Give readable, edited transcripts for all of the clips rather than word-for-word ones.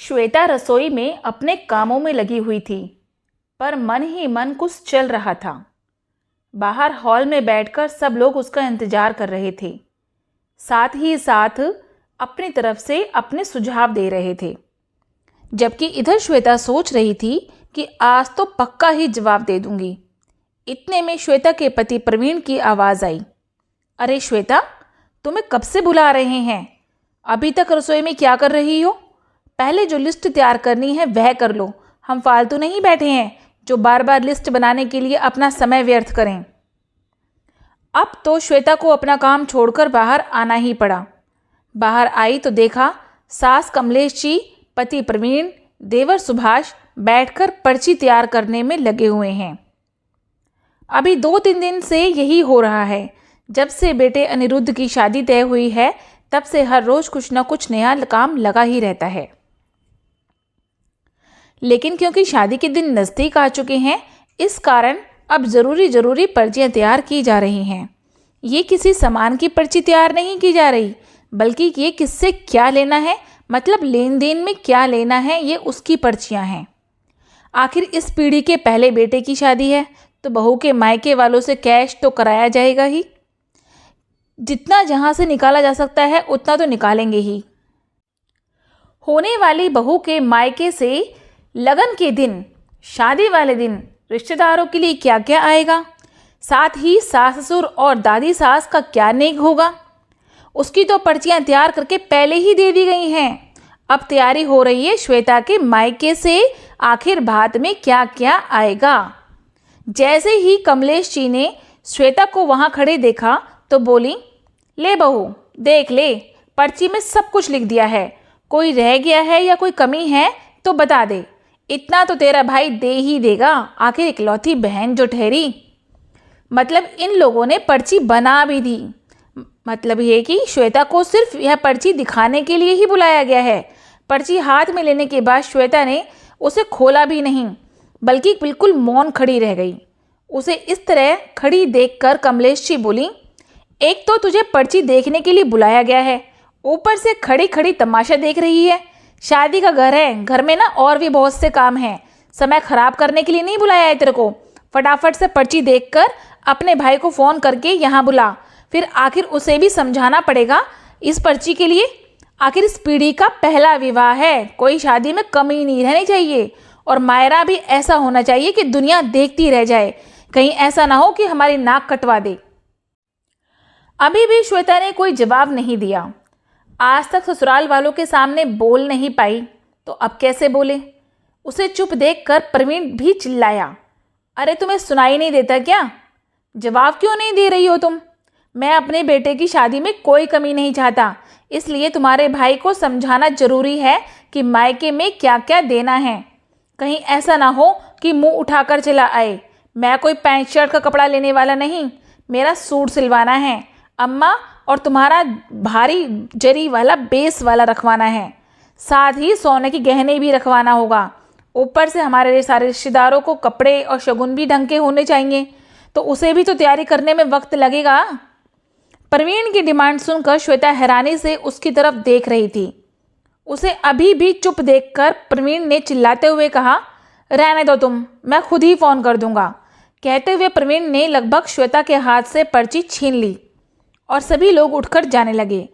श्वेता रसोई में अपने कामों में लगी हुई थी, पर मन ही मन कुछ चल रहा था। बाहर हॉल में बैठकर सब लोग उसका इंतजार कर रहे थे, साथ ही साथ अपनी तरफ से अपने सुझाव दे रहे थे। जबकि इधर श्वेता सोच रही थी कि आज तो पक्का ही जवाब दे दूंगी। इतने में श्वेता के पति प्रवीण की आवाज़ आई। अरे श्वेता, तुम्हें कब से बुला रहे हैं? अभी तक रसोई में क्या कर रही हो? पहले जो लिस्ट तैयार करनी है वह कर लो। हम फालतू नहीं बैठे हैं जो बार बार लिस्ट बनाने के लिए अपना समय व्यर्थ करें। अब तो श्वेता को अपना काम छोड़कर बाहर आना ही पड़ा। बाहर आई तो देखा सास कमलेश जी, पति प्रवीण, देवर सुभाष बैठकर पर्ची तैयार करने में लगे हुए हैं। अभी 2-3 दिन से यही हो रहा है। जब से बेटे अनिरुद्ध की शादी तय हुई है तब से हर रोज कुछ न कुछ नया काम लगा ही रहता है। लेकिन क्योंकि शादी के दिन नज़दीक आ चुके हैं, इस कारण अब ज़रूरी पर्चियाँ तैयार की जा रही हैं। ये किसी सामान की पर्ची तैयार नहीं की जा रही, बल्कि ये किससे क्या लेना है, मतलब लेन देन में क्या लेना है, ये उसकी पर्चियाँ हैं। आखिर इस पीढ़ी के पहले बेटे की शादी है तो बहू के मायके वालों से कैश तो कराया जाएगा ही। जितना जहाँ से निकाला जा सकता है उतना तो निकालेंगे ही। होने वाली बहू के मायके से लगन के दिन, शादी वाले दिन रिश्तेदारों के लिए क्या क्या आएगा, साथ ही सास ससुर और दादी सास का क्या नेक होगा, उसकी तो पर्चियाँ तैयार करके पहले ही दे दी गई हैं। अब तैयारी हो रही है श्वेता के मायके से आखिर भात में क्या क्या आएगा। जैसे ही कमलेश जी ने श्वेता को वहाँ खड़े देखा तो बोली, ले बहू देख ले, पर्ची में सब कुछ लिख दिया है। कोई रह गया है या कोई कमी है तो बता दे। इतना तो तेरा भाई दे ही देगा, आखिर इकलौती बहन जो ठहरी। मतलब इन लोगों ने पर्ची बना भी दी। मतलब ये कि श्वेता को सिर्फ यह पर्ची दिखाने के लिए ही बुलाया गया है। पर्ची हाथ में लेने के बाद श्वेता ने उसे खोला भी नहीं, बल्कि बिल्कुल मौन खड़ी रह गई। उसे इस तरह खड़ी देखकर कमलेश जी बोली, एक तो तुझे पर्ची देखने के लिए बुलाया गया है, ऊपर से खड़ी खड़ी तमाशा देख रही है। शादी का घर है, घर में ना और भी बहुत से काम हैं। समय खराब करने के लिए नहीं बुलाया है तेरे को। फटाफट से पर्ची देखकर अपने भाई को फ़ोन करके यहाँ बुला। फिर आखिर उसे भी समझाना पड़ेगा इस पर्ची के लिए। आखिर इस पीढ़ी का पहला विवाह है, कोई शादी में कमी नहीं रहनी चाहिए। और मायरा भी ऐसा होना चाहिए कि दुनिया देखती रह जाए, कहीं ऐसा ना हो कि हमारी नाक कटवा दे। अभी भी श्वेता ने कोई जवाब नहीं दिया। आज तक ससुराल वालों के सामने बोल नहीं पाई तो अब कैसे बोले। उसे चुप देखकर प्रवीण भी चिल्लाया, अरे तुम्हें सुनाई नहीं देता क्या? जवाब क्यों नहीं दे रही हो तुम? मैं अपने बेटे की शादी में कोई कमी नहीं चाहता, इसलिए तुम्हारे भाई को समझाना जरूरी है कि मायके में क्या क्या देना है। कहीं ऐसा ना हो कि मुंह उठाकर चला आए। मैं कोई पैंट शर्ट का कपड़ा लेने वाला नहीं, मेरा सूट सिलवाना है अम्मा, और तुम्हारा भारी जरी वाला बेस वाला रखवाना है। साथ ही सोने के गहने भी रखवाना होगा। ऊपर से हमारे सारे रिश्तेदारों को कपड़े और शगुन भी ढंग के होने चाहिए, तो उसे भी तो तैयारी करने में वक्त लगेगा। प्रवीण की डिमांड सुनकर श्वेता हैरानी से उसकी तरफ देख रही थी। उसे अभी भी चुप देखकर प्रवीण ने चिल्लाते हुए कहा, रहने दो तुम, मैं खुद ही फ़ोन कर दूंगा। कहते हुए प्रवीण ने लगभग श्वेता के हाथ से पर्ची छीन ली और सभी लोग उठकर जाने लगे।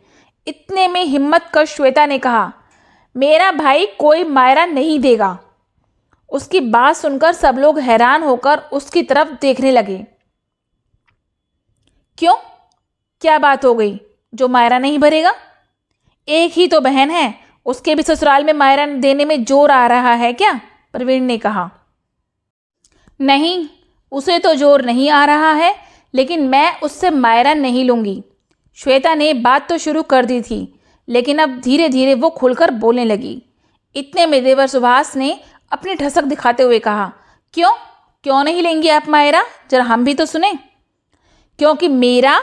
इतने में हिम्मत कर श्वेता ने कहा, मेरा भाई कोई मायरा नहीं देगा। उसकी बात सुनकर सब लोग हैरान होकर उसकी तरफ देखने लगे। क्यों, क्या बात हो गई जो मायरा नहीं भरेगा? एक ही तो बहन है, उसके भी ससुराल में मायरा देने में जोर आ रहा है क्या? प्रवीण ने कहा। नहीं, उसे तो जोर नहीं आ रहा है, लेकिन मैं उससे मायरा नहीं लूंगी। श्वेता ने बात तो शुरू कर दी थी, लेकिन अब धीरे धीरे वो खुलकर बोलने लगी। इतने में देवर सुभाष ने अपनी ठसक दिखाते हुए कहा, क्यों क्यों नहीं लेंगी आप मायरा? जरा हम भी तो सुने। क्योंकि मेरा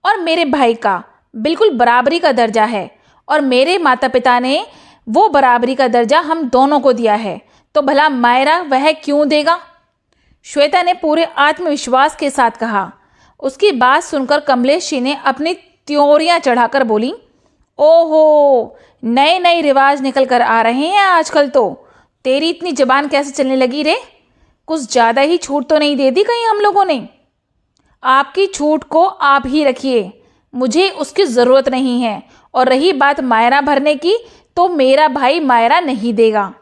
और मेरे भाई का बिल्कुल बराबरी का दर्जा है, और मेरे माता पिता ने वो बराबरी का दर्जा हम दोनों को दिया है, तो भला मायरा वह क्यों देगा? श्वेता ने पूरे आत्मविश्वास के साथ कहा। उसकी बात सुनकर कमलेश जी ने अपनी त्योरियां चढ़ाकर बोली, ओहो, नए नए रिवाज निकल कर आ रहे हैं आजकल तो। तेरी इतनी जबान कैसे चलने लगी रे? कुछ ज़्यादा ही छूट तो नहीं दे दी कहीं हम लोगों ने? आपकी छूट को आप ही रखिए, मुझे उसकी ज़रूरत नहीं है। और रही बात मायरा भरने की, तो मेरा भाई मायरा नहीं देगा।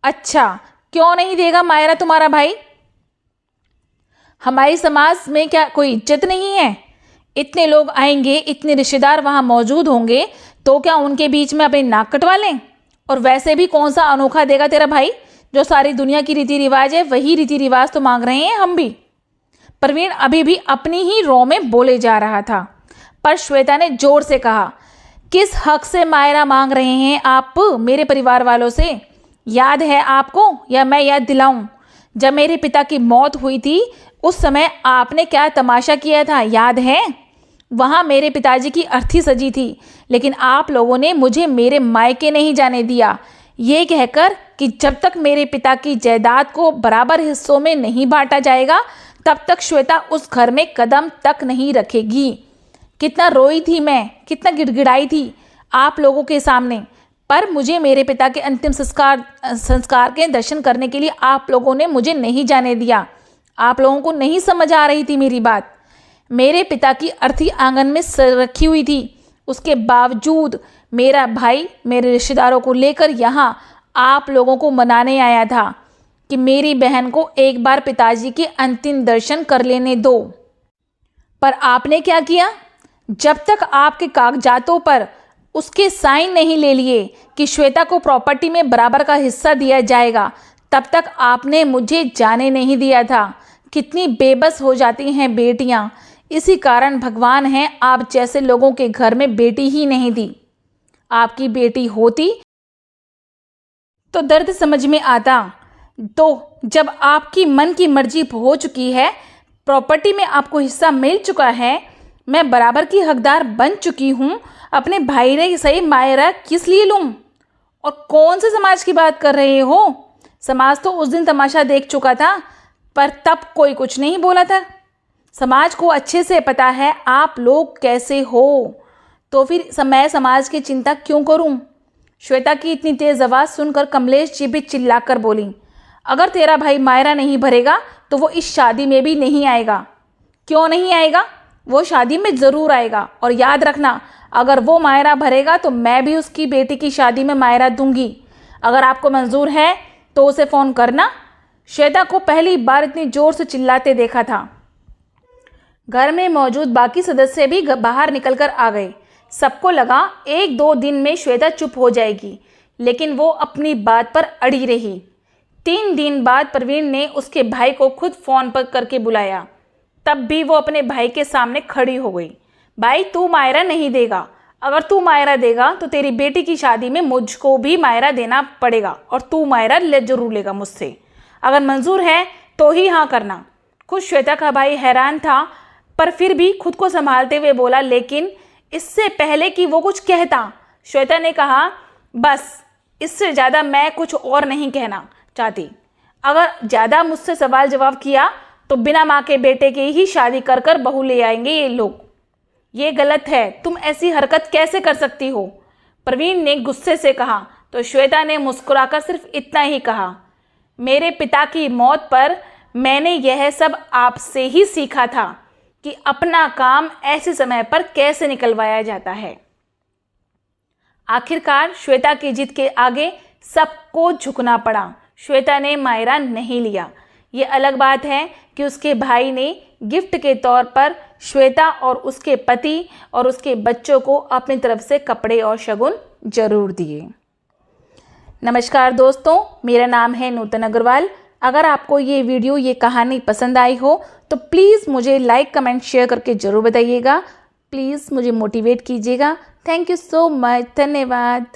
अच्छा, क्यों नहीं देगा मायरा तुम्हारा भाई? हमारी समाज में क्या कोई इज्जत नहीं है? इतने लोग आएंगे, इतने रिश्तेदार वहाँ मौजूद होंगे, तो क्या उनके बीच में अपनी नाक कटवा लें? और वैसे भी कौन सा अनोखा देगा तेरा भाई? जो सारी दुनिया की रीति रिवाज है, वही रीति रिवाज तो मांग रहे हैं हम भी। प्रवीण अभी भी अपनी ही रो में बोले जा रहा था, पर श्वेता ने जोर से कहा, किस हक से मायरा मांग रहे हैं आप मेरे परिवार वालों से? याद है आपको, या मैं याद दिलाऊं? जब मेरे पिता की मौत हुई थी, उस समय आपने क्या तमाशा किया था, याद है? वहाँ मेरे पिताजी की अर्थी सजी थी, लेकिन आप लोगों ने मुझे मेरे मायके नहीं जाने दिया, ये कहकर कि जब तक मेरे पिता की जायदाद को बराबर हिस्सों में नहीं बांटा जाएगा, तब तक श्वेता उस घर में कदम तक नहीं रखेगी। कितना रोई थी मैं, कितना गिड़गिड़ाई थी आप लोगों के सामने, पर मुझे मेरे पिता के अंतिम संस्कार के दर्शन करने के लिए आप लोगों ने मुझे नहीं जाने दिया। आप लोगों को नहीं समझ आ रही थी मेरी बात। मेरे पिता की अर्थी आंगन में रखी हुई थी, उसके बावजूद मेरा भाई मेरे रिश्तेदारों को लेकर यहाँ आप लोगों को मनाने आया था कि मेरी बहन को एक बार पिताजी के अंतिम दर्शन कर लेने दो। पर आपने क्या किया? जब तक आपके कागजातों पर उसके साइन नहीं ले लिए कि श्वेता को प्रॉपर्टी में बराबर का हिस्सा दिया जाएगा, तब तक आपने मुझे जाने नहीं दिया था। कितनी बेबस हो जाती हैं बेटियां, इसी कारण भगवान हैं आप जैसे लोगों के घर में बेटी ही नहीं दी। आपकी बेटी होती तो दर्द समझ में आता। तो जब आपकी मन की मर्जी हो चुकी है, प्रॉपर्टी में आपको हिस्सा मिल चुका है, मैं बराबर की हकदार बन चुकी हूँ, अपने भाई ने सही मायरा किस लिए लूँ? और कौन से समाज की बात कर रहे हो? समाज तो उस दिन तमाशा देख चुका था, पर तब कोई कुछ नहीं बोला था। समाज को अच्छे से पता है आप लोग कैसे हो, तो फिर मैं समाज की चिंता क्यों करूं? श्वेता की इतनी तेज आवाज़ सुनकर कमलेश जी भी चिल्लाकर बोली, अगर तेरा भाई मायरा नहीं भरेगा तो वो इस शादी में भी नहीं आएगा। क्यों नहीं आएगा? वो शादी में ज़रूर आएगा, और याद रखना, अगर वो मायरा भरेगा तो मैं भी उसकी बेटी की शादी में मायरा दूंगी। अगर आपको मंजूर है तो उसे फ़ोन करना। श्वेता को पहली बार इतनी ज़ोर से चिल्लाते देखा था। घर में मौजूद बाकी सदस्य भी बाहर निकलकर आ गए। सबको लगा 1-2 दिन में श्वेता चुप हो जाएगी, लेकिन वो अपनी बात पर अड़ी रही। 3 दिन बाद प्रवीण ने उसके भाई को खुद फ़ोन पर करके बुलाया। तब भी वो अपने भाई के सामने खड़ी हो गई। भाई, तू मायरा नहीं देगा। अगर तू मायरा देगा तो तेरी बेटी की शादी में मुझको भी मायरा देना पड़ेगा, और तू मायरा जरूर लेगा मुझसे। अगर मंजूर है तो ही हाँ करना। खुद श्वेता का भाई हैरान था, पर फिर भी खुद को संभालते हुए बोला, लेकिन इससे पहले कि वो कुछ कहता, श्वेता ने कहा, बस इससे ज़्यादा मैं कुछ और नहीं कहना चाहती। अगर ज़्यादा मुझसे सवाल जवाब किया तो बिना माँ के बेटे की ही शादी कर कर बहू ले आएंगे ये लोग। ये गलत है, तुम ऐसी हरकत कैसे कर सकती हो? प्रवीण ने गुस्से से कहा। तो श्वेता ने मुस्कुराकर सिर्फ इतना ही कहा, मेरे पिता की मौत पर मैंने यह सब आपसे ही सीखा था कि अपना काम ऐसे समय पर कैसे निकलवाया जाता है। आखिरकार श्वेता की जिद के आगे सबको झुकना पड़ा। श्वेता ने मायरा नहीं लिया। ये अलग बात है कि उसके भाई ने गिफ्ट के तौर पर श्वेता और उसके पति और उसके बच्चों को अपनी तरफ से कपड़े और शगुन जरूर दिए। नमस्कार दोस्तों, मेरा नाम है नूतन अग्रवाल। अगर आपको ये वीडियो, ये कहानी पसंद आई हो तो प्लीज़ मुझे लाइक, कमेंट, शेयर करके ज़रूर बताइएगा। प्लीज़ मुझे मोटिवेट कीजिएगा। Thank you so much. धन्यवाद।